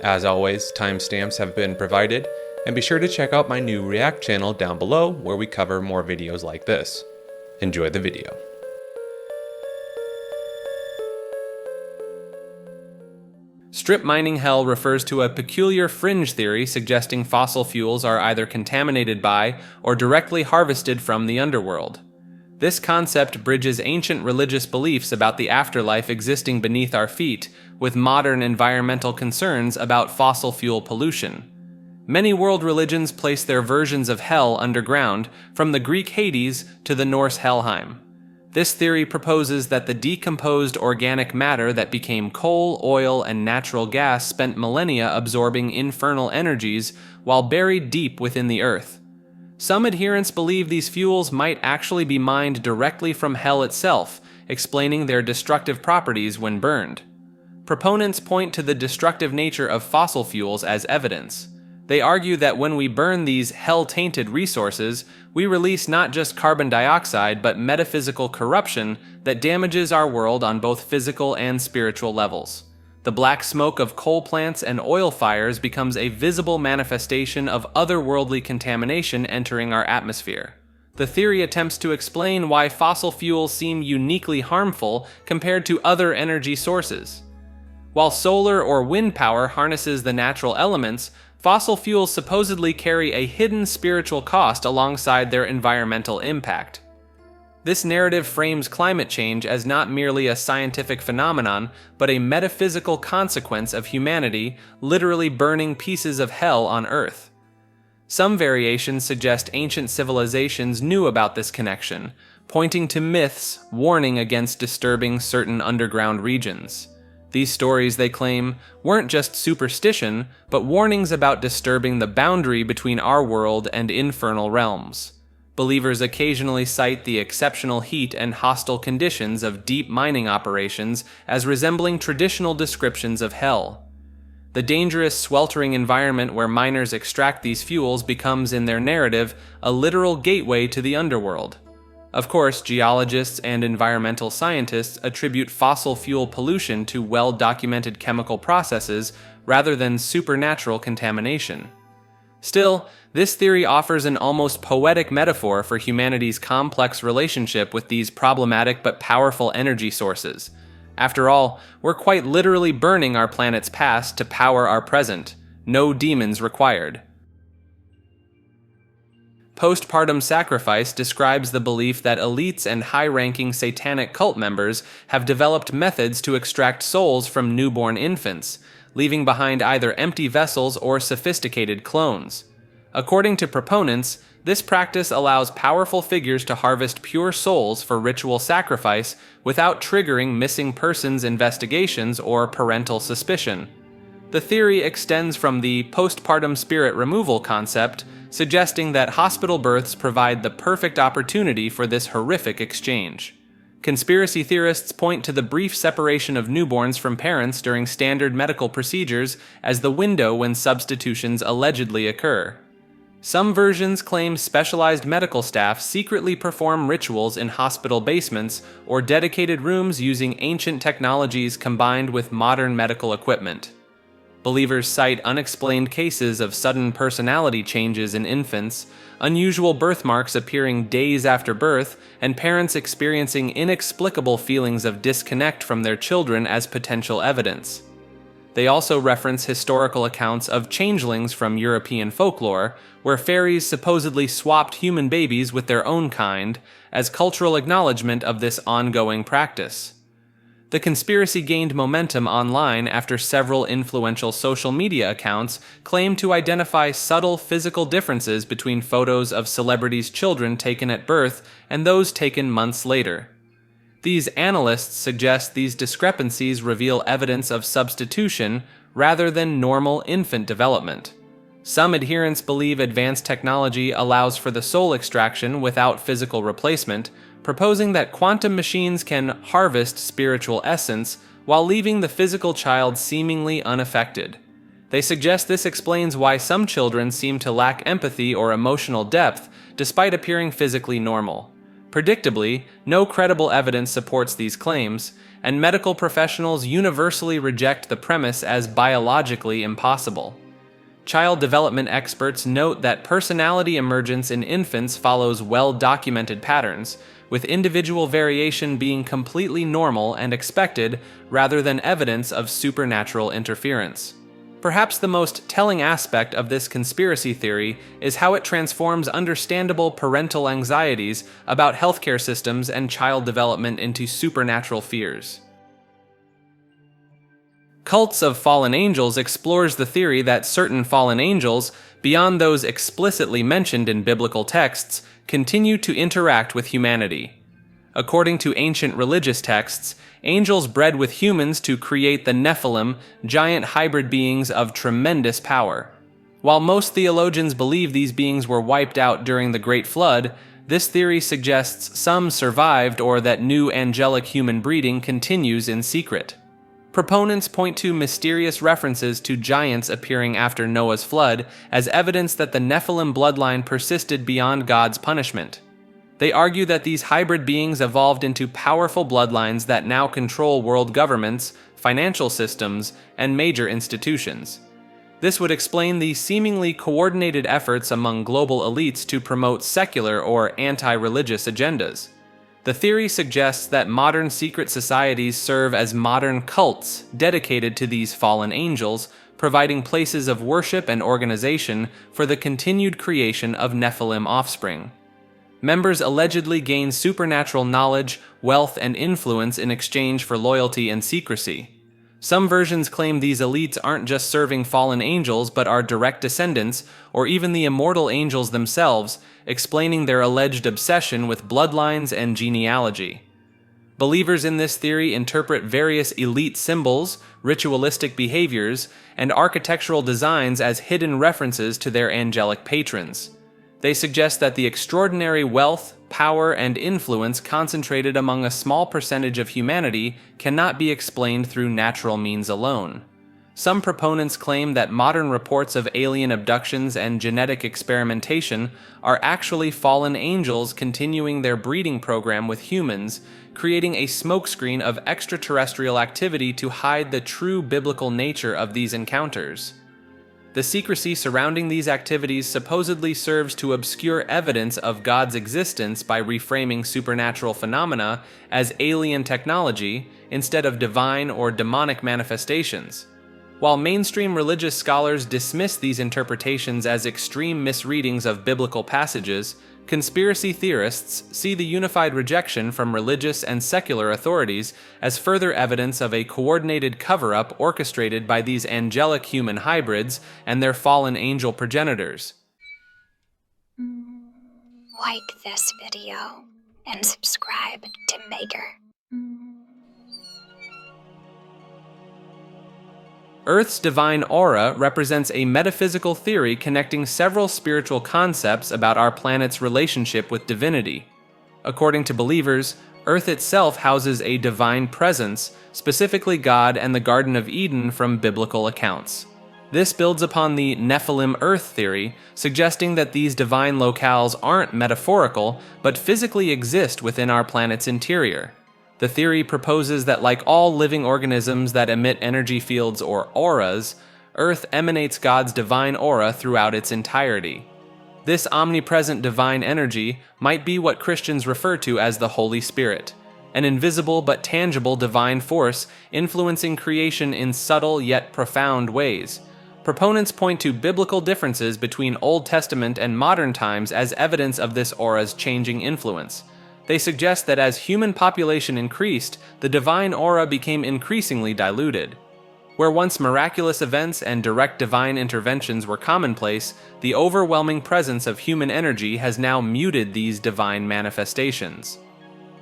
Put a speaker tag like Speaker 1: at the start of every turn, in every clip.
Speaker 1: As always, timestamps have been provided, and be sure to check out my new React channel down below where we cover more videos like this. Enjoy the video. Strip mining hell refers to a peculiar fringe theory suggesting fossil fuels are either contaminated by or directly harvested from the underworld. This concept bridges ancient religious beliefs about the afterlife existing beneath our feet with modern environmental concerns about fossil fuel pollution. Many world religions place their versions of hell underground, from the Greek Hades to the Norse Helheim. This theory proposes that the decomposed organic matter that became coal, oil, and natural gas spent millennia absorbing infernal energies while buried deep within the earth. Some adherents believe these fuels might actually be mined directly from hell itself, explaining their destructive properties when burned. Proponents point to the destructive nature of fossil fuels as evidence. They argue that when we burn these hell-tainted resources, we release not just carbon dioxide but metaphysical corruption that damages our world on both physical and spiritual levels. The black smoke of coal plants and oil fires becomes a visible manifestation of otherworldly contamination entering our atmosphere. The theory attempts to explain why fossil fuels seem uniquely harmful compared to other energy sources. While solar or wind power harnesses the natural elements, fossil fuels supposedly carry a hidden spiritual cost alongside their environmental impact. This narrative frames climate change as not merely a scientific phenomenon, but a metaphysical consequence of humanity literally burning pieces of hell on Earth. Some variations suggest ancient civilizations knew about this connection, pointing to myths warning against disturbing certain underground regions. These stories, they claim, weren't just superstition, but warnings about disturbing the boundary between our world and infernal realms. Believers occasionally cite the exceptional heat and hostile conditions of deep mining operations as resembling traditional descriptions of hell. The dangerous, sweltering environment where miners extract these fuels becomes, in their narrative, a literal gateway to the underworld. Of course, geologists and environmental scientists attribute fossil fuel pollution to well-documented chemical processes rather than supernatural contamination. Still, this theory offers an almost poetic metaphor for humanity's complex relationship with these problematic but powerful energy sources. After all, we're quite literally burning our planet's past to power our present. No demons required. Postpartum Sacrifice describes the belief that elites and high-ranking satanic cult members have developed methods to extract souls from newborn infants, leaving behind either empty vessels or sophisticated clones. According to proponents, this practice allows powerful figures to harvest pure souls for ritual sacrifice without triggering missing persons investigations or parental suspicion. The theory extends from the postpartum spirit removal concept, suggesting that hospital births provide the perfect opportunity for this horrific exchange. Conspiracy theorists point to the brief separation of newborns from parents during standard medical procedures as the window when substitutions allegedly occur. Some versions claim specialized medical staff secretly perform rituals in hospital basements or dedicated rooms using ancient technologies combined with modern medical equipment. Believers cite unexplained cases of sudden personality changes in infants, unusual birthmarks appearing days after birth, and parents experiencing inexplicable feelings of disconnect from their children as potential evidence. They also reference historical accounts of changelings from European folklore, where fairies supposedly swapped human babies with their own kind, as cultural acknowledgement of this ongoing practice. The conspiracy gained momentum online after several influential social media accounts claimed to identify subtle physical differences between photos of celebrities' children taken at birth and those taken months later. These analysts suggest these discrepancies reveal evidence of substitution rather than normal infant development. Some adherents believe advanced technology allows for the soul extraction without physical replacement, proposing that quantum machines can harvest spiritual essence while leaving the physical child seemingly unaffected. They suggest this explains why some children seem to lack empathy or emotional depth despite appearing physically normal. Predictably, no credible evidence supports these claims, and medical professionals universally reject the premise as biologically impossible. Child development experts note that personality emergence in infants follows well-documented patterns, with individual variation being completely normal and expected rather than evidence of supernatural interference. Perhaps the most telling aspect of this conspiracy theory is how it transforms understandable parental anxieties about healthcare systems and child development into supernatural fears. Cults of Fallen Angels explores the theory that certain fallen angels, beyond those explicitly mentioned in biblical texts, continue to interact with humanity. According to ancient religious texts, angels bred with humans to create the Nephilim, giant hybrid beings of tremendous power. While most theologians believe these beings were wiped out during the Great Flood, this theory suggests some survived or that new angelic human breeding continues in secret. Proponents point to mysterious references to giants appearing after Noah's flood as evidence that the Nephilim bloodline persisted beyond God's punishment. They argue that these hybrid beings evolved into powerful bloodlines that now control world governments, financial systems, and major institutions. This would explain the seemingly coordinated efforts among global elites to promote secular or anti-religious agendas. The theory suggests that modern secret societies serve as modern cults dedicated to these fallen angels, providing places of worship and organization for the continued creation of Nephilim offspring. Members allegedly gain supernatural knowledge, wealth, and influence in exchange for loyalty and secrecy. Some versions claim these elites aren't just serving fallen angels but are direct descendants, or even the immortal angels themselves, explaining their alleged obsession with bloodlines and genealogy. Believers in this theory interpret various elite symbols, ritualistic behaviors, and architectural designs as hidden references to their angelic patrons. They suggest that the extraordinary wealth, power, and influence concentrated among a small percentage of humanity cannot be explained through natural means alone. Some proponents claim that modern reports of alien abductions and genetic experimentation are actually fallen angels continuing their breeding program with humans, creating a smokescreen of extraterrestrial activity to hide the true biblical nature of these encounters. The secrecy surrounding these activities supposedly serves to obscure evidence of God's existence by reframing supernatural phenomena as alien technology instead of divine or demonic manifestations. While mainstream religious scholars dismiss these interpretations as extreme misreadings of biblical passages, conspiracy theorists see the unified rejection from religious and secular authorities as further evidence of a coordinated cover-up orchestrated by these angelic human hybrids and their fallen angel progenitors.
Speaker 2: Like this video and subscribe to Maker.
Speaker 1: Earth's divine aura represents a metaphysical theory connecting several spiritual concepts about our planet's relationship with divinity. According to believers, Earth itself houses a divine presence, specifically God and the Garden of Eden from biblical accounts. This builds upon the Nephilim Earth theory, suggesting that these divine locales aren't metaphorical, but physically exist within our planet's interior. The theory proposes that like all living organisms that emit energy fields or auras, Earth emanates God's divine aura throughout its entirety. This omnipresent divine energy might be what Christians refer to as the Holy Spirit, an invisible but tangible divine force influencing creation in subtle yet profound ways. Proponents point to biblical differences between Old Testament and modern times as evidence of this aura's changing influence. They suggest that as human population increased, the divine aura became increasingly diluted. Where once miraculous events and direct divine interventions were commonplace, the overwhelming presence of human energy has now muted these divine manifestations.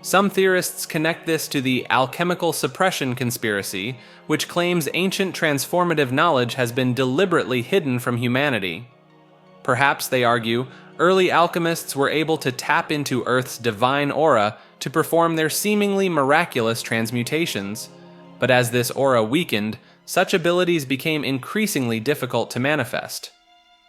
Speaker 1: Some theorists connect this to the alchemical suppression conspiracy, which claims ancient transformative knowledge has been deliberately hidden from humanity. Perhaps, they argue, early alchemists were able to tap into Earth's divine aura to perform their seemingly miraculous transmutations. But as this aura weakened, such abilities became increasingly difficult to manifest.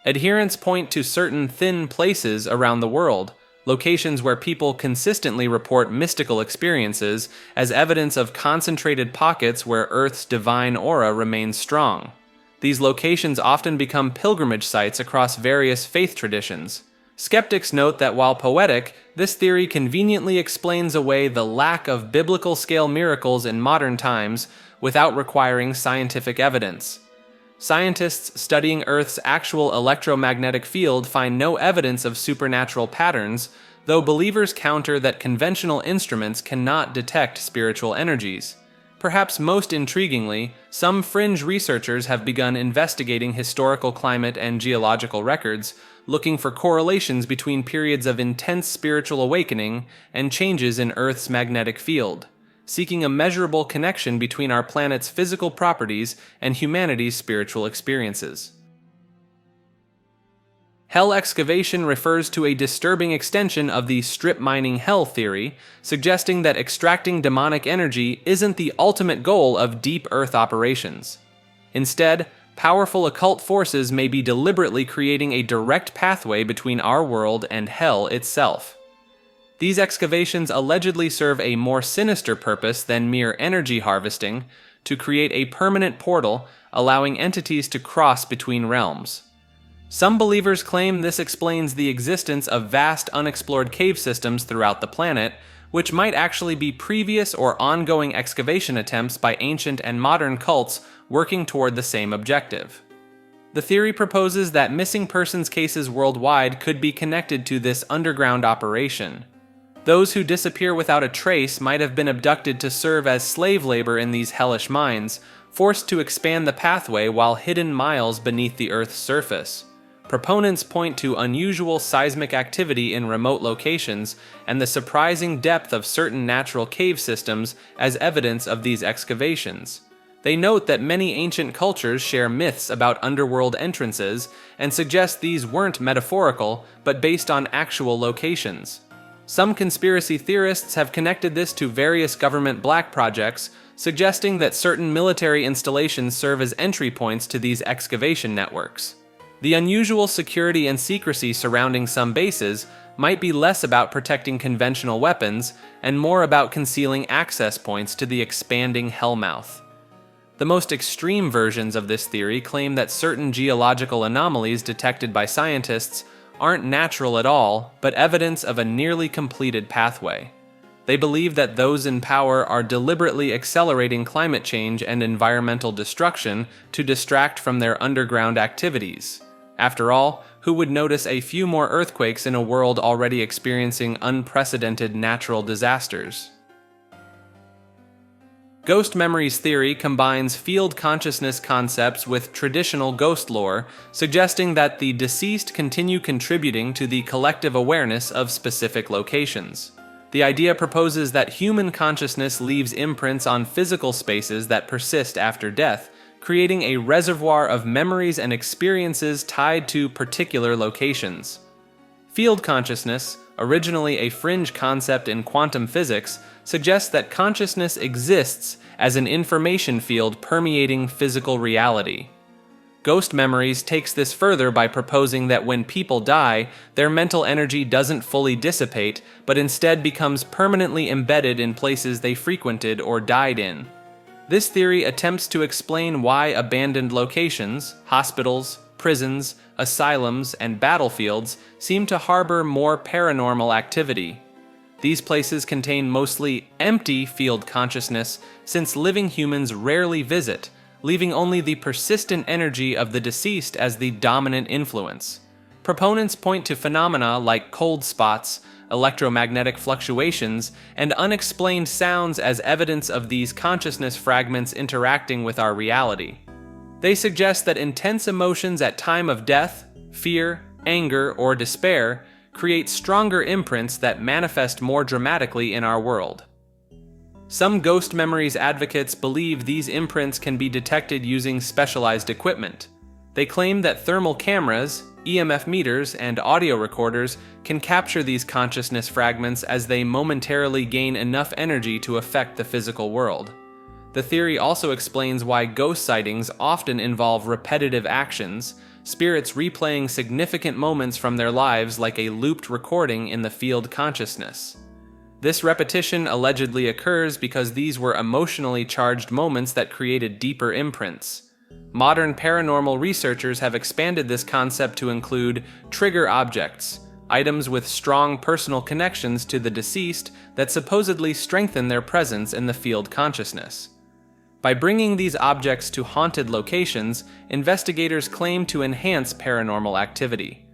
Speaker 1: Adherents point to certain thin places around the world, locations where people consistently report mystical experiences as evidence of concentrated pockets where Earth's divine aura remains strong. These locations often become pilgrimage sites across various faith traditions. Skeptics note that while poetic, this theory conveniently explains away the lack of biblical-scale miracles in modern times without requiring scientific evidence. Scientists studying Earth's actual electromagnetic field find no evidence of supernatural patterns, though believers counter that conventional instruments cannot detect spiritual energies. Perhaps most intriguingly, some fringe researchers have begun investigating historical climate and geological records, looking for correlations between periods of intense spiritual awakening and changes in Earth's magnetic field, seeking a measurable connection between our planet's physical properties and humanity's spiritual experiences. Hell excavation refers to a disturbing extension of the strip mining hell theory, suggesting that extracting demonic energy isn't the ultimate goal of deep Earth operations. Instead, powerful occult forces may be deliberately creating a direct pathway between our world and hell itself. These excavations allegedly serve a more sinister purpose than mere energy harvesting, to create a permanent portal allowing entities to cross between realms. Some believers claim this explains the existence of vast unexplored cave systems throughout the planet, which might actually be previous or ongoing excavation attempts by ancient and modern cults working toward the same objective. The theory proposes that missing persons cases worldwide could be connected to this underground operation. Those who disappear without a trace might have been abducted to serve as slave labor in these hellish mines, forced to expand the pathway while hidden miles beneath the Earth's surface. Proponents point to unusual seismic activity in remote locations and the surprising depth of certain natural cave systems as evidence of these excavations. They note that many ancient cultures share myths about underworld entrances and suggest these weren't metaphorical but based on actual locations. Some conspiracy theorists have connected this to various government black projects, suggesting that certain military installations serve as entry points to these excavation networks. The unusual security and secrecy surrounding some bases might be less about protecting conventional weapons and more about concealing access points to the expanding hellmouth. The most extreme versions of this theory claim that certain geological anomalies detected by scientists aren't natural at all, but evidence of a nearly completed pathway. They believe that those in power are deliberately accelerating climate change and environmental destruction to distract from their underground activities. After all, who would notice a few more earthquakes in a world already experiencing unprecedented natural disasters? Ghost memories theory combines field consciousness concepts with traditional ghost lore, suggesting that the deceased continue contributing to the collective awareness of specific locations. The idea proposes that human consciousness leaves imprints on physical spaces that persist after death, creating a reservoir of memories and experiences tied to particular locations. Field consciousness, originally a fringe concept in quantum physics, suggests that consciousness exists as an information field permeating physical reality. Ghost Memories takes this further by proposing that when people die, their mental energy doesn't fully dissipate, but instead becomes permanently embedded in places they frequented or died in. This theory attempts to explain why abandoned locations, hospitals, prisons, asylums, and battlefields seem to harbor more paranormal activity. These places contain mostly empty field consciousness, since living humans rarely visit, leaving only the persistent energy of the deceased as the dominant influence. Proponents point to phenomena like cold spots, electromagnetic fluctuations, and unexplained sounds as evidence of these consciousness fragments interacting with our reality. They suggest that intense emotions at time of death, fear, anger, or despair create stronger imprints that manifest more dramatically in our world. Some ghost memories advocates believe these imprints can be detected using specialized equipment. They claim that thermal cameras, EMF meters, and audio recorders can capture these consciousness fragments as they momentarily gain enough energy to affect the physical world. The theory also explains why ghost sightings often involve repetitive actions, spirits replaying significant moments from their lives like a looped recording in the field consciousness. This repetition allegedly occurs because these were emotionally charged moments that created deeper imprints. Modern paranormal researchers have expanded this concept to include trigger objects, items with strong personal connections to the deceased that supposedly strengthen their presence in the field consciousness. By bringing these objects to haunted locations, investigators claim to enhance paranormal activity.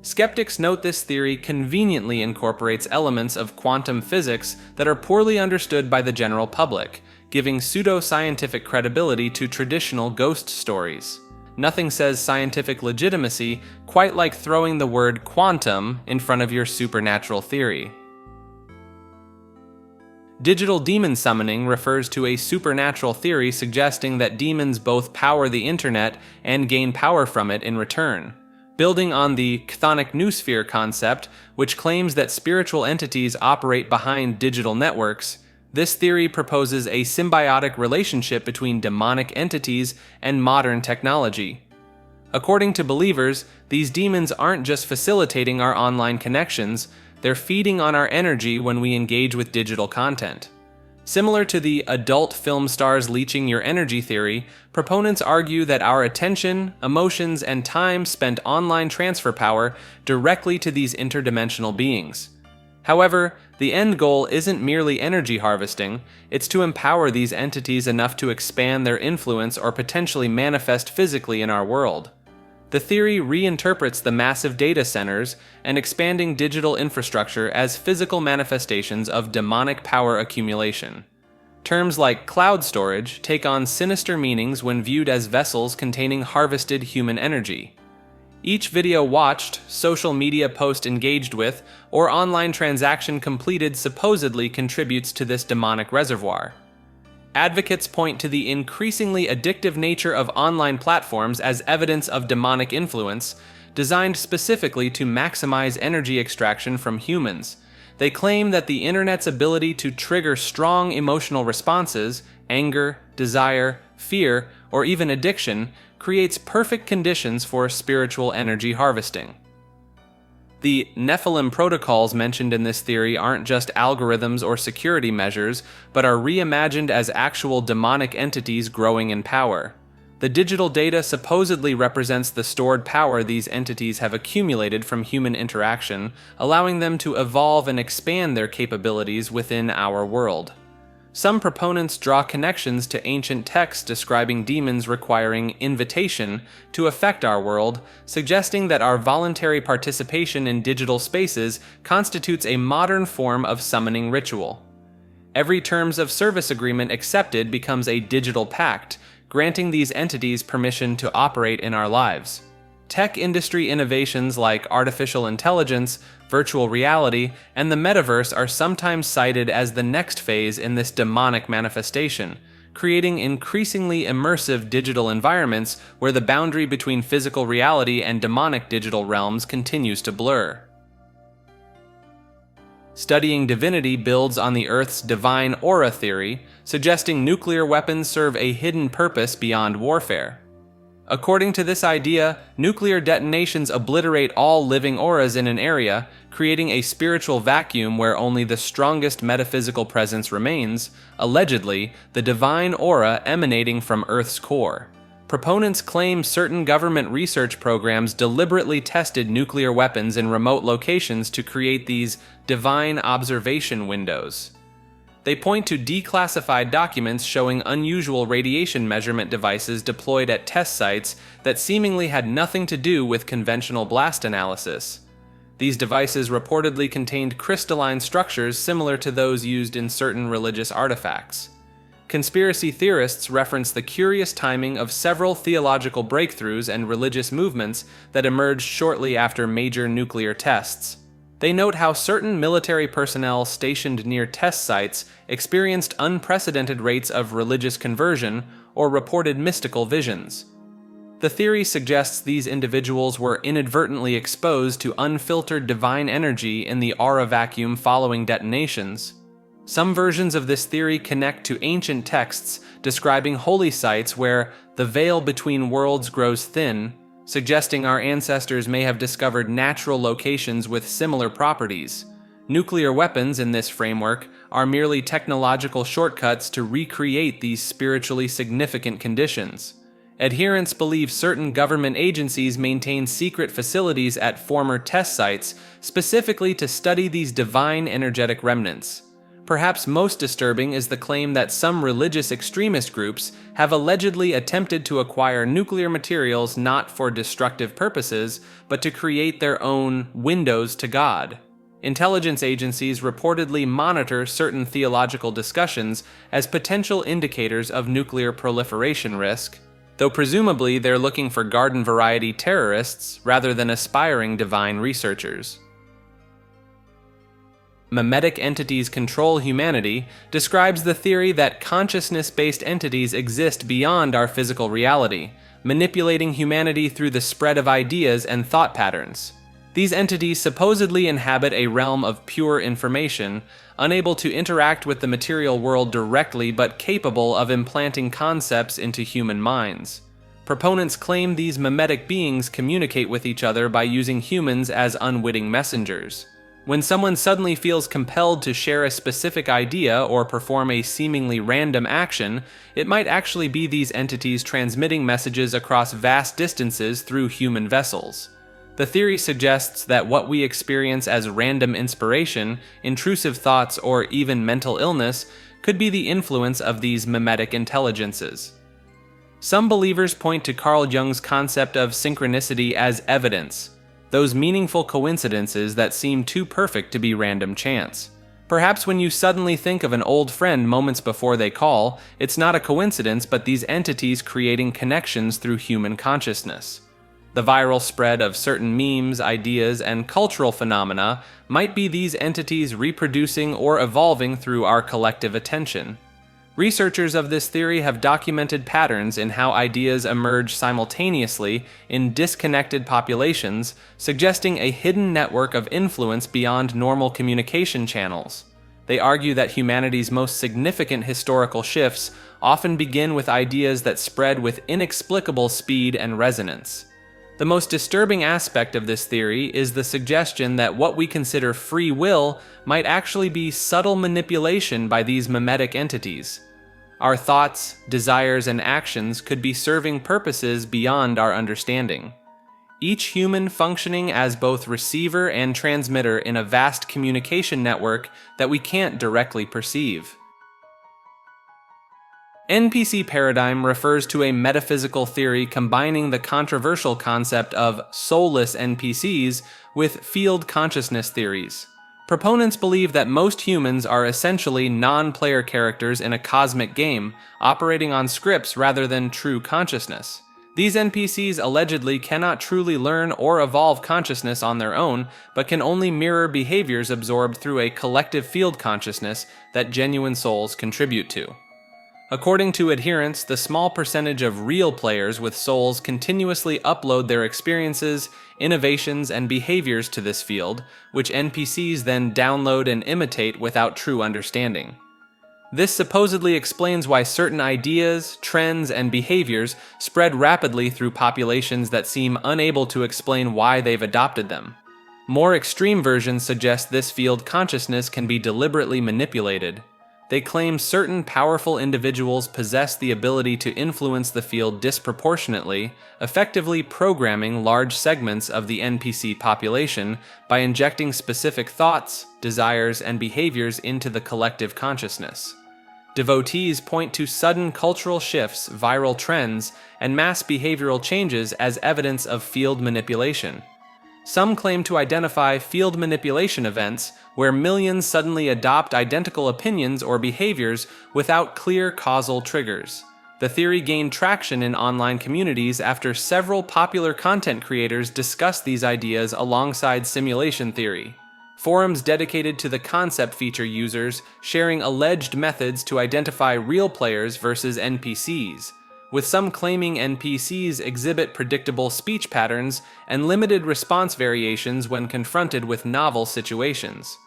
Speaker 1: Skeptics note this theory conveniently incorporates elements of quantum physics that are poorly understood by the general public, giving pseudo-scientific credibility to traditional ghost stories. Nothing says scientific legitimacy quite like throwing the word quantum in front of your supernatural theory. Digital demon summoning refers to a supernatural theory suggesting that demons both power the internet and gain power from it in return. Building on the chthonic noosphere concept, which claims that spiritual entities operate behind digital networks, this theory proposes a symbiotic relationship between demonic entities and modern technology. According to believers, these demons aren't just facilitating our online connections, they're feeding on our energy when we engage with digital content. Similar to the adult film stars leeching your energy theory, proponents argue that our attention, emotions, and time spent online transfer power directly to these interdimensional beings. However, the end goal isn't merely energy harvesting, it's to empower these entities enough to expand their influence or potentially manifest physically in our world. The theory reinterprets the massive data centers and expanding digital infrastructure as physical manifestations of demonic power accumulation. Terms like cloud storage take on sinister meanings when viewed as vessels containing harvested human energy. Each video watched, social media post engaged with, or online transaction completed supposedly contributes to this demonic reservoir. Advocates point to the increasingly addictive nature of online platforms as evidence of demonic influence, designed specifically to maximize energy extraction from humans. They claim that the internet's ability to trigger strong emotional responses, anger, desire, fear, or even addiction, creates perfect conditions for spiritual energy harvesting. The Nephilim protocols mentioned in this theory aren't just algorithms or security measures, but are reimagined as actual demonic entities growing in power. The digital data supposedly represents the stored power these entities have accumulated from human interaction, allowing them to evolve and expand their capabilities within our world. Some proponents draw connections to ancient texts describing demons requiring invitation to affect our world, suggesting that our voluntary participation in digital spaces constitutes a modern form of summoning ritual. Every terms of service agreement accepted becomes a digital pact, granting these entities permission to operate in our lives. Tech industry innovations like artificial intelligence, virtual reality, and the metaverse are sometimes cited as the next phase in this demonic manifestation, creating increasingly immersive digital environments where the boundary between physical reality and demonic digital realms continues to blur. Studying Divinity builds on the Earth's divine aura theory, suggesting nuclear weapons serve a hidden purpose beyond warfare. According to this idea, nuclear detonations obliterate all living auras in an area, creating a spiritual vacuum where only the strongest metaphysical presence remains, allegedly, the divine aura emanating from Earth's core. Proponents claim certain government research programs deliberately tested nuclear weapons in remote locations to create these divine observation windows. They point to declassified documents showing unusual radiation measurement devices deployed at test sites that seemingly had nothing to do with conventional blast analysis. These devices reportedly contained crystalline structures similar to those used in certain religious artifacts. Conspiracy theorists reference the curious timing of several theological breakthroughs and religious movements that emerged shortly after major nuclear tests. They note how certain military personnel stationed near test sites experienced unprecedented rates of religious conversion or reported mystical visions. The theory suggests these individuals were inadvertently exposed to unfiltered divine energy in the aura vacuum following detonations. Some versions of this theory connect to ancient texts describing holy sites where the veil between worlds grows thin, suggesting our ancestors may have discovered natural locations with similar properties. Nuclear weapons, in this framework, are merely technological shortcuts to recreate these spiritually significant conditions. Adherents believe certain government agencies maintain secret facilities at former test sites specifically to study these divine energetic remnants. Perhaps most disturbing is the claim that some religious extremist groups have allegedly attempted to acquire nuclear materials not for destructive purposes, but to create their own windows to God. Intelligence agencies reportedly monitor certain theological discussions as potential indicators of nuclear proliferation risk, though presumably they're looking for garden-variety terrorists rather than aspiring divine researchers. Memetic entities control humanity describes the theory that consciousness-based entities exist beyond our physical reality, manipulating humanity through the spread of ideas and thought patterns. These entities supposedly inhabit a realm of pure information, unable to interact with the material world directly but capable of implanting concepts into human minds. Proponents claim these memetic beings communicate with each other by using humans as unwitting messengers. When someone suddenly feels compelled to share a specific idea or perform a seemingly random action, it might actually be these entities transmitting messages across vast distances through human vessels. The theory suggests that what we experience as random inspiration, intrusive thoughts, or even mental illness could be the influence of these memetic intelligences. Some believers point to Carl Jung's concept of synchronicity as evidence, those meaningful coincidences that seem too perfect to be random chance. Perhaps when you suddenly think of an old friend moments before they call, it's not a coincidence but these entities creating connections through human consciousness. The viral spread of certain memes, ideas, and cultural phenomena might be these entities reproducing or evolving through our collective attention. Researchers of this theory have documented patterns in how ideas emerge simultaneously in disconnected populations, suggesting a hidden network of influence beyond normal communication channels. They argue that humanity's most significant historical shifts often begin with ideas that spread with inexplicable speed and resonance. The most disturbing aspect of this theory is the suggestion that what we consider free will might actually be subtle manipulation by these memetic entities. Our thoughts, desires, and actions could be serving purposes beyond our understanding. Each human functioning as both receiver and transmitter in a vast communication network that we can't directly perceive. NPC Paradigm refers to a metaphysical theory combining the controversial concept of soulless NPCs with field consciousness theories. Proponents believe that most humans are essentially non-player characters in a cosmic game, operating on scripts rather than true consciousness. These NPCs allegedly cannot truly learn or evolve consciousness on their own, but can only mirror behaviors absorbed through a collective field consciousness that genuine souls contribute to. According to adherents, the small percentage of real players with souls continuously upload their experiences, innovations, and behaviors to this field, which NPCs then download and imitate without true understanding. This supposedly explains why certain ideas, trends, and behaviors spread rapidly through populations that seem unable to explain why they've adopted them. More extreme versions suggest this field consciousness can be deliberately manipulated. They claim certain powerful individuals possess the ability to influence the field disproportionately, effectively programming large segments of the NPC population by injecting specific thoughts, desires, and behaviors into the collective consciousness. Devotees point to sudden cultural shifts, viral trends, and mass behavioral changes as evidence of field manipulation. Some claim to identify field manipulation events where millions suddenly adopt identical opinions or behaviors without clear causal triggers. The theory gained traction in online communities after several popular content creators discussed these ideas alongside simulation theory. Forums dedicated to the concept feature users sharing alleged methods to identify real players versus NPCs, with some claiming NPCs exhibit predictable speech patterns and limited response variations when confronted with novel situations.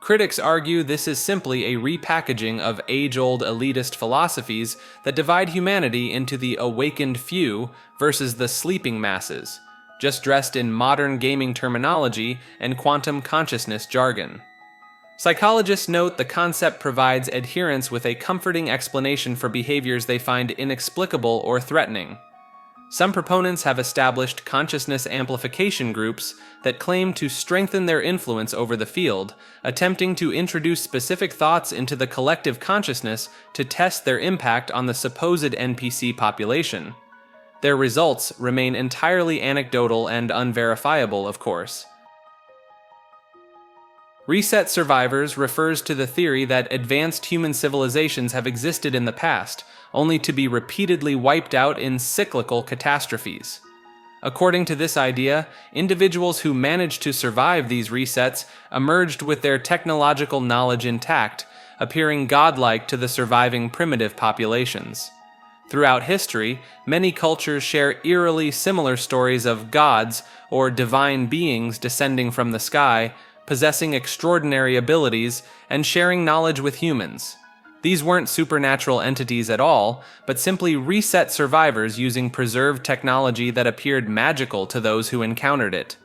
Speaker 1: Critics argue this is simply a repackaging of age-old elitist philosophies that divide humanity into the awakened few versus the sleeping masses, just dressed in modern gaming terminology and quantum consciousness jargon. Psychologists note the concept provides adherents with a comforting explanation for behaviors they find inexplicable or threatening. Some proponents have established consciousness amplification groups that claim to strengthen their influence over the field, attempting to introduce specific thoughts into the collective consciousness to test their impact on the supposed NPC population. Their results remain entirely anecdotal and unverifiable, of course. Reset survivors refers to the theory that advanced human civilizations have existed in the past, only to be repeatedly wiped out in cyclical catastrophes. According to this idea, individuals who managed to survive these resets emerged with their technological knowledge intact, appearing godlike to the surviving primitive populations. Throughout history, many cultures share eerily similar stories of gods or divine beings descending from the sky, possessing extraordinary abilities, and sharing knowledge with humans. These weren't supernatural entities at all, but simply reset survivors using preserved technology that appeared magical to those who encountered it.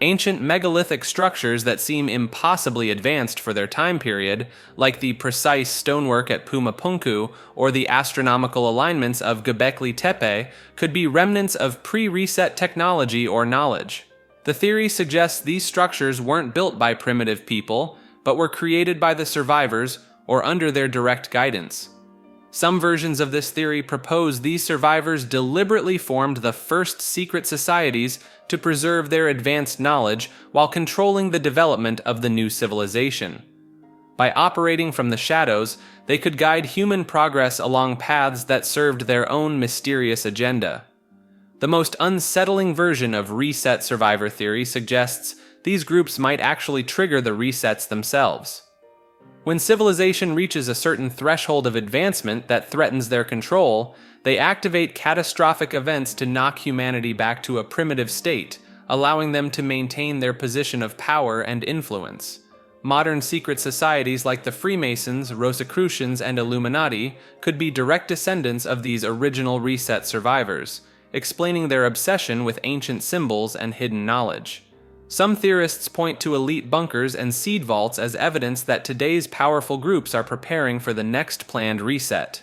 Speaker 1: Ancient megalithic structures that seem impossibly advanced for their time period, like the precise stonework at Pumapunku or the astronomical alignments of Göbekli Tepe, could be remnants of pre-reset technology or knowledge. The theory suggests these structures weren't built by primitive people, but were created by the survivors or under their direct guidance. Some versions of this theory propose these survivors deliberately formed the first secret societies to preserve their advanced knowledge while controlling the development of the new civilization. By operating from the shadows, they could guide human progress along paths that served their own mysterious agenda. The most unsettling version of reset survivor theory suggests these groups might actually trigger the resets themselves. When civilization reaches a certain threshold of advancement that threatens their control, they activate catastrophic events to knock humanity back to a primitive state, allowing them to maintain their position of power and influence. Modern secret societies like the Freemasons, Rosicrucians, and Illuminati could be direct descendants of these original reset survivors, explaining their obsession with ancient symbols and hidden knowledge. Some theorists point to elite bunkers and seed vaults as evidence that today's powerful groups are preparing for the next planned reset.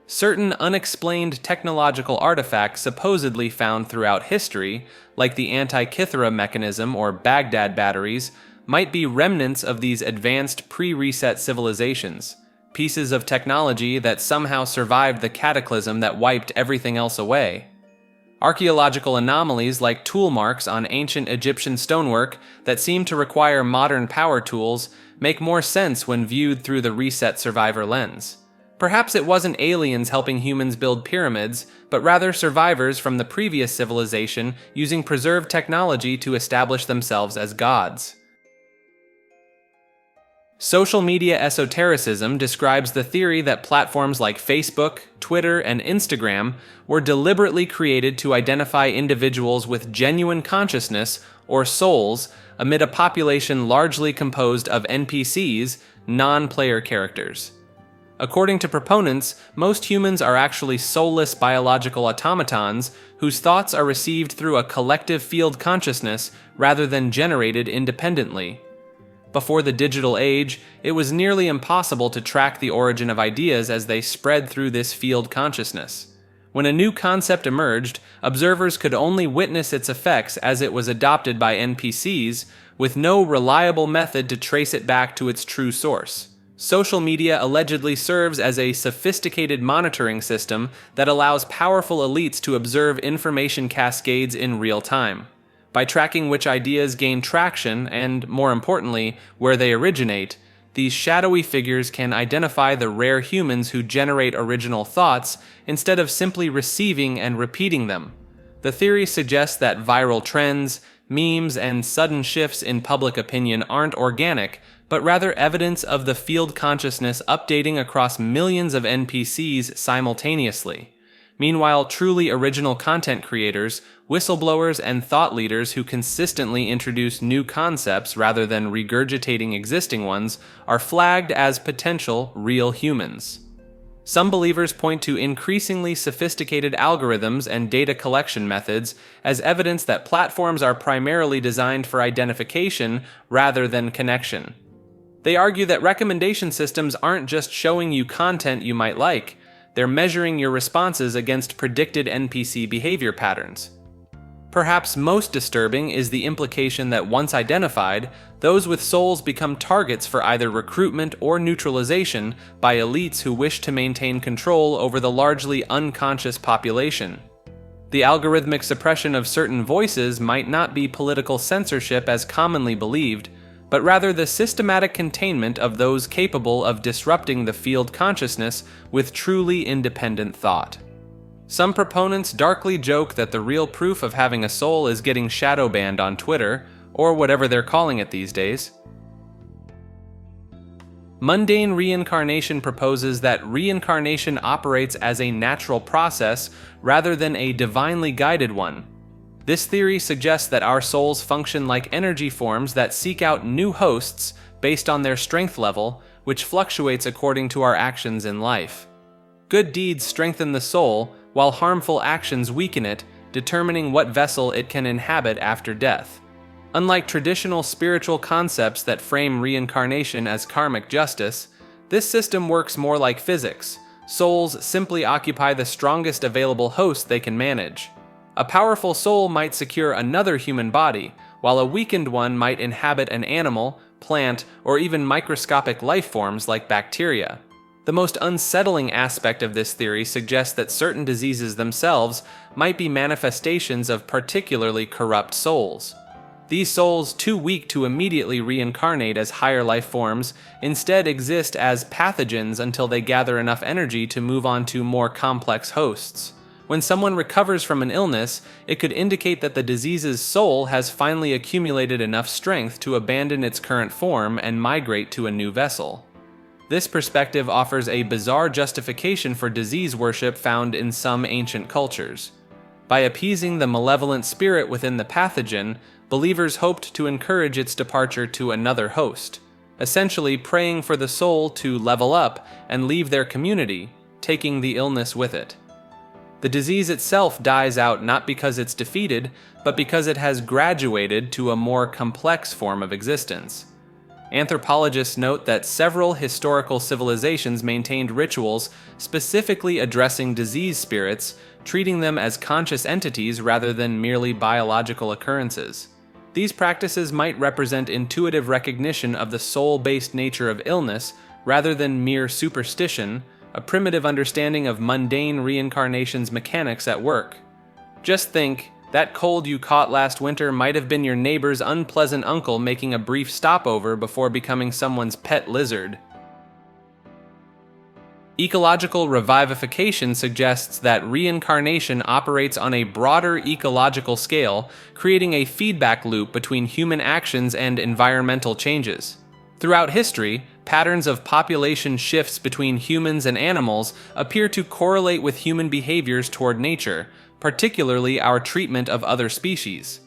Speaker 1: Certain unexplained technological artifacts supposedly found throughout history, like the Antikythera mechanism or Baghdad batteries, might be remnants of these advanced pre-reset civilizations, pieces of technology that somehow survived the cataclysm that wiped everything else away. Archaeological anomalies like tool marks on ancient Egyptian stonework that seem to require modern power tools make more sense when viewed through the reset survivor lens. Perhaps it wasn't aliens helping humans build pyramids, but rather survivors from the previous civilization using preserved technology to establish themselves as gods. Social media esotericism describes the theory that platforms like Facebook, Twitter, and Instagram were deliberately created to identify individuals with genuine consciousness, or souls, amid a population largely composed of NPCs, non-player characters. According to proponents, most humans are actually soulless biological automatons whose thoughts are received through a collective field consciousness rather than generated independently. Before the digital age, it was nearly impossible to track the origin of ideas as they spread through this field consciousness. When a new concept emerged, observers could only witness its effects as it was adopted by NPCs, with no reliable method to trace it back to its true source. Social media allegedly serves as a sophisticated monitoring system that allows powerful elites to observe information cascades in real time. By tracking which ideas gain traction and, more importantly, where they originate, these shadowy figures can identify the rare humans who generate original thoughts instead of simply receiving and repeating them. The theory suggests that viral trends, memes, and sudden shifts in public opinion aren't organic, but rather evidence of the field consciousness updating across millions of NPCs simultaneously. Meanwhile, truly original content creators, whistleblowers, and thought leaders who consistently introduce new concepts rather than regurgitating existing ones are flagged as potential real humans. Some believers point to increasingly sophisticated algorithms and data collection methods as evidence that platforms are primarily designed for identification rather than connection. They argue that recommendation systems aren't just showing you content you might like, they're measuring your responses against predicted NPC behavior patterns. Perhaps most disturbing is the implication that once identified, those with souls become targets for either recruitment or neutralization by elites who wish to maintain control over the largely unconscious population. The algorithmic suppression of certain voices might not be political censorship as commonly believed, but rather the systematic containment of those capable of disrupting the field consciousness with truly independent thought. Some proponents darkly joke that the real proof of having a soul is getting shadow banned on Twitter, or whatever they're calling it these days. Mundane Reincarnation proposes that reincarnation operates as a natural process rather than a divinely guided one. This theory suggests that our souls function like energy forms that seek out new hosts based on their strength level, which fluctuates according to our actions in life. Good deeds strengthen the soul, while harmful actions weaken it, determining what vessel it can inhabit after death. Unlike traditional spiritual concepts that frame reincarnation as karmic justice, this system works more like physics. Souls simply occupy the strongest available host they can manage. A powerful soul might secure another human body, while a weakened one might inhabit an animal, plant, or even microscopic life forms like bacteria. The most unsettling aspect of this theory suggests that certain diseases themselves might be manifestations of particularly corrupt souls. These souls, too weak to immediately reincarnate as higher life forms, instead exist as pathogens until they gather enough energy to move on to more complex hosts. When someone recovers from an illness, it could indicate that the disease's soul has finally accumulated enough strength to abandon its current form and migrate to a new vessel. This perspective offers a bizarre justification for disease worship found in some ancient cultures. By appeasing the malevolent spirit within the pathogen, believers hoped to encourage its departure to another host, essentially praying for the soul to level up and leave their community, taking the illness with it. The disease itself dies out not because it's defeated, but because it has graduated to a more complex form of existence. Anthropologists note that several historical civilizations maintained rituals specifically addressing disease spirits, treating them as conscious entities rather than merely biological occurrences. These practices might represent intuitive recognition of the soul-based nature of illness rather than mere superstition, a primitive understanding of mundane reincarnation's mechanics at work. Just think, that cold you caught last winter might have been your neighbor's unpleasant uncle making a brief stopover before becoming someone's pet lizard. Ecological Revivification suggests that reincarnation operates on a broader ecological scale, creating a feedback loop between human actions and environmental changes. Throughout history, patterns of population shifts between humans and animals appear to correlate with human behaviors toward nature, particularly our treatment of other species.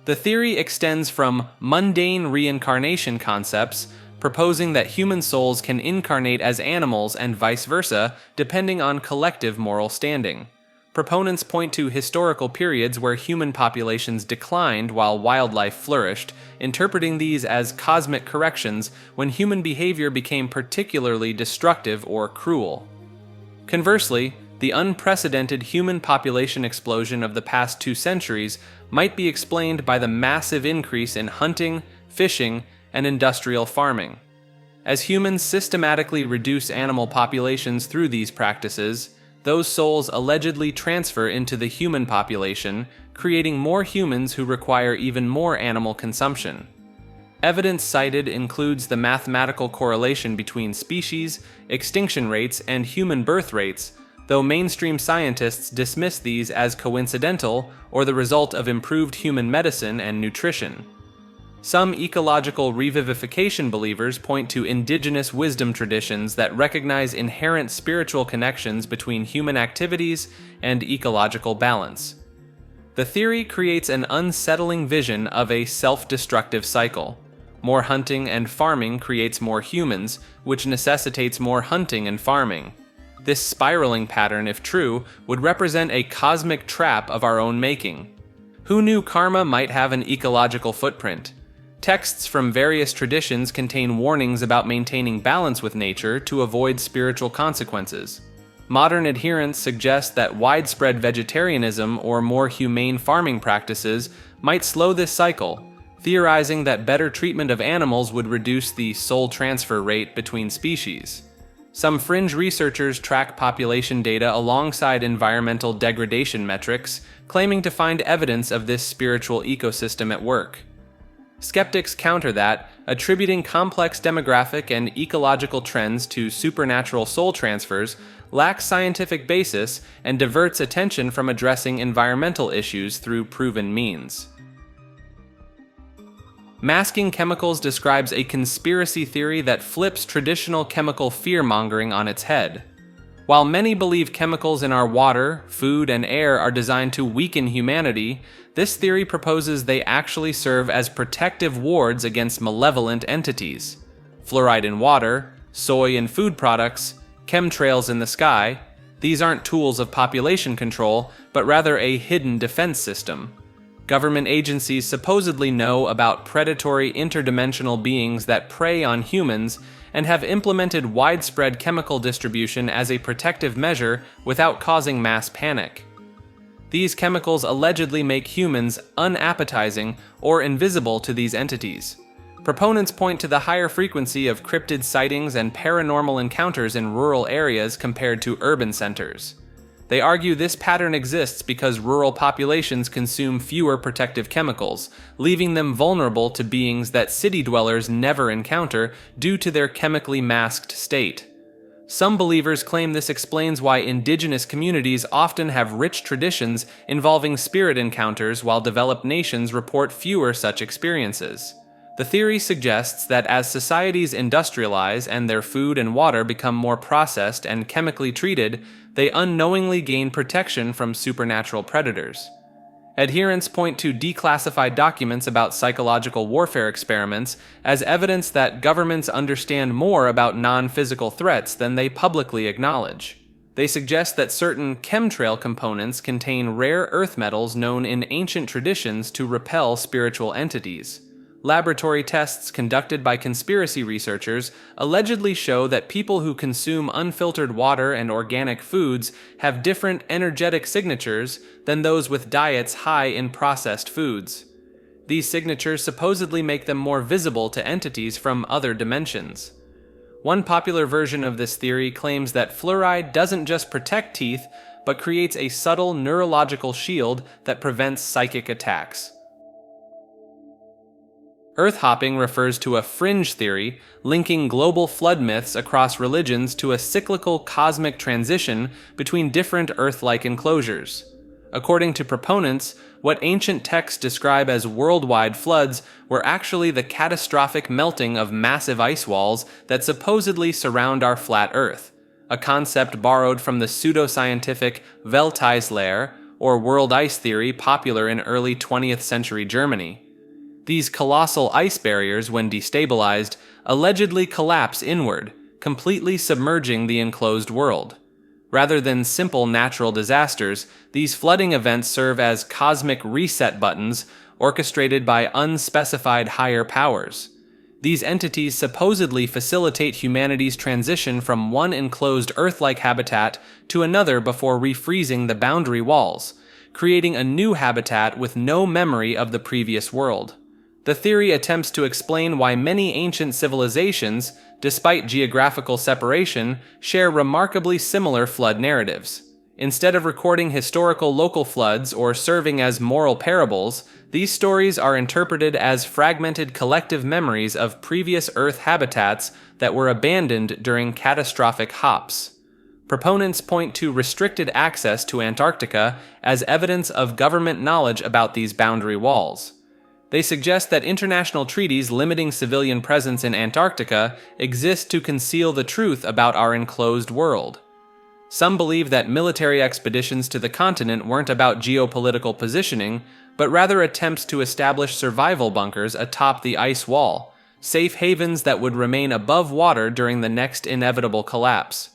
Speaker 1: The theory extends from mundane reincarnation concepts, proposing that human souls can incarnate as animals and vice versa, depending on collective moral standing. Proponents point to historical periods where human populations declined while wildlife flourished, interpreting these as cosmic corrections when human behavior became particularly destructive or cruel. Conversely, the unprecedented human population explosion of the past 2 centuries might be explained by the massive increase in hunting, fishing, and industrial farming. As humans systematically reduce animal populations through these practices, those souls allegedly transfer into the human population, creating more humans who require even more animal consumption. Evidence cited includes the mathematical correlation between species, extinction rates, and human birth rates, though mainstream scientists dismiss these as coincidental or the result of improved human medicine and nutrition. Some ecological revivification believers point to indigenous wisdom traditions that recognize inherent spiritual connections between human activities and ecological balance. The theory creates an unsettling vision of a self-destructive cycle. More hunting and farming creates more humans, which necessitates more hunting and farming. This spiraling pattern, if true, would represent a cosmic trap of our own making. Who knew karma might have an ecological footprint? Texts from various traditions contain warnings about maintaining balance with nature to avoid spiritual consequences. Modern adherents suggest that widespread vegetarianism or more humane farming practices might slow this cycle, theorizing that better treatment of animals would reduce the soul transfer rate between species. Some fringe researchers track population data alongside environmental degradation metrics, claiming to find evidence of this spiritual ecosystem at work. Skeptics counter that, attributing complex demographic and ecological trends to supernatural soul transfers lacks scientific basis and diverts attention from addressing environmental issues through proven means. Masking chemicals describes a conspiracy theory that flips traditional chemical fear-mongering on its head. While many believe chemicals in our water, food, and air are designed to weaken humanity, this theory proposes they actually serve as protective wards against malevolent entities. Fluoride in water, soy in food products, chemtrails in the sky, these aren't tools of population control, but rather a hidden defense system. Government agencies supposedly know about predatory interdimensional beings that prey on humans and have implemented widespread chemical distribution as a protective measure without causing mass panic. These chemicals allegedly make humans unappetizing or invisible to these entities. Proponents point to the higher frequency of cryptid sightings and paranormal encounters in rural areas compared to urban centers. They argue this pattern exists because rural populations consume fewer protective chemicals, leaving them vulnerable to beings that city dwellers never encounter due to their chemically masked state. Some believers claim this explains why indigenous communities often have rich traditions involving spirit encounters while developed nations report fewer such experiences. The theory suggests that as societies industrialize and their food and water become more processed and chemically treated, they unknowingly gain protection from supernatural predators. Adherents point to declassified documents about psychological warfare experiments as evidence that governments understand more about non-physical threats than they publicly acknowledge. They suggest that certain chemtrail components contain rare earth metals known in ancient traditions to repel spiritual entities. Laboratory tests conducted by conspiracy researchers allegedly show that people who consume unfiltered water and organic foods have different energetic signatures than those with diets high in processed foods. These signatures supposedly make them more visible to entities from other dimensions. One popular version of this theory claims that fluoride doesn't just protect teeth, but creates a subtle neurological shield that prevents psychic attacks. Earth hopping refers to a fringe theory linking global flood myths across religions to a cyclical cosmic transition between different Earth-like enclosures. According to proponents, what ancient texts describe as worldwide floods were actually the catastrophic melting of massive ice walls that supposedly surround our flat Earth, a concept borrowed from the pseudoscientific Welteislehre, or world ice theory popular in early 20th century Germany. These colossal ice barriers, when destabilized, allegedly collapse inward, completely submerging the enclosed world. Rather than simple natural disasters, these flooding events serve as cosmic reset buttons orchestrated by unspecified higher powers. These entities supposedly facilitate humanity's transition from one enclosed Earth-like habitat to another before refreezing the boundary walls, creating a new habitat with no memory of the previous world. The theory attempts to explain why many ancient civilizations, despite geographical separation, share remarkably similar flood narratives. Instead of recording historical local floods or serving as moral parables, these stories are interpreted as fragmented collective memories of previous Earth habitats that were abandoned during catastrophic hops. Proponents point to restricted access to Antarctica as evidence of government knowledge about these boundary walls. They suggest that international treaties limiting civilian presence in Antarctica exist to conceal the truth about our enclosed world. Some believe that military expeditions to the continent weren't about geopolitical positioning, but rather attempts to establish survival bunkers atop the ice wall, safe havens that would remain above water during the next inevitable collapse.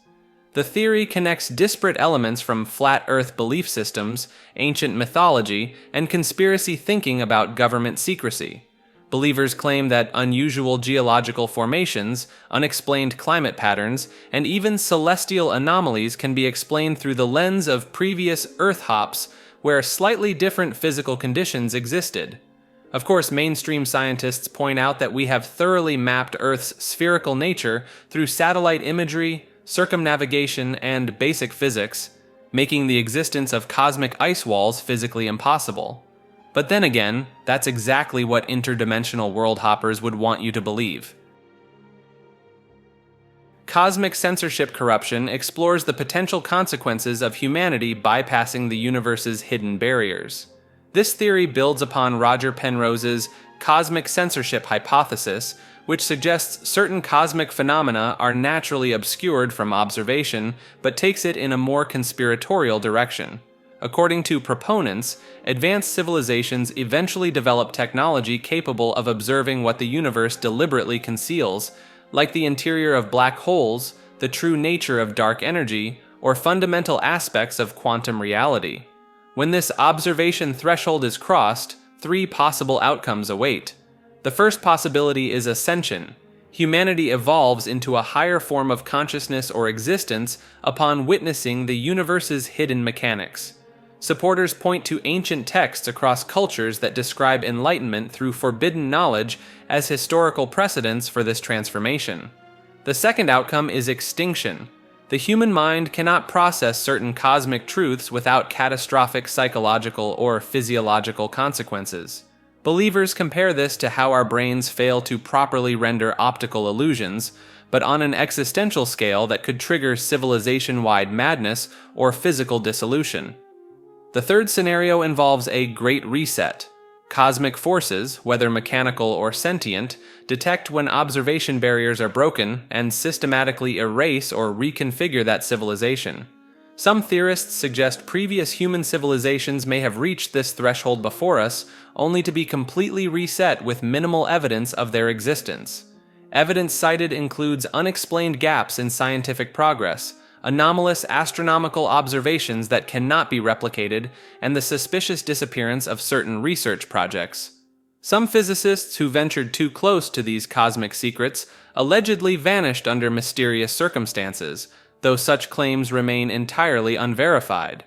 Speaker 1: The theory connects disparate elements from flat Earth belief systems, ancient mythology, and conspiracy thinking about government secrecy. Believers claim that unusual geological formations, unexplained climate patterns, and even celestial anomalies can be explained through the lens of previous Earth hops where slightly different physical conditions existed. Of course, mainstream scientists point out that we have thoroughly mapped Earth's spherical nature through satellite imagery, circumnavigation, and basic physics, making the existence of cosmic ice walls physically impossible. But then again, that's exactly what interdimensional world hoppers would want you to believe. Cosmic censorship corruption explores the potential consequences of humanity bypassing the universe's hidden barriers. This theory builds upon Roger Penrose's cosmic censorship hypothesis, which suggests certain cosmic phenomena are naturally obscured from observation, but takes it in a more conspiratorial direction. According to proponents, advanced civilizations eventually develop technology capable of observing what the universe deliberately conceals, like the interior of black holes, the true nature of dark energy, or fundamental aspects of quantum reality. When this observation threshold is crossed, three possible outcomes await. The first possibility is ascension. Humanity evolves into a higher form of consciousness or existence upon witnessing the universe's hidden mechanics. Supporters point to ancient texts across cultures that describe enlightenment through forbidden knowledge as historical precedents for this transformation. The second outcome is extinction. The human mind cannot process certain cosmic truths without catastrophic psychological or physiological consequences. Believers compare this to how our brains fail to properly render optical illusions, but on an existential scale that could trigger civilization-wide madness or physical dissolution. The third scenario involves a great reset. Cosmic forces, whether mechanical or sentient, detect when observation barriers are broken and systematically erase or reconfigure that civilization. Some theorists suggest previous human civilizations may have reached this threshold before us, only to be completely reset with minimal evidence of their existence. Evidence cited includes unexplained gaps in scientific progress, anomalous astronomical observations that cannot be replicated, and the suspicious disappearance of certain research projects. Some physicists who ventured too close to these cosmic secrets allegedly vanished under mysterious circumstances, though such claims remain entirely unverified.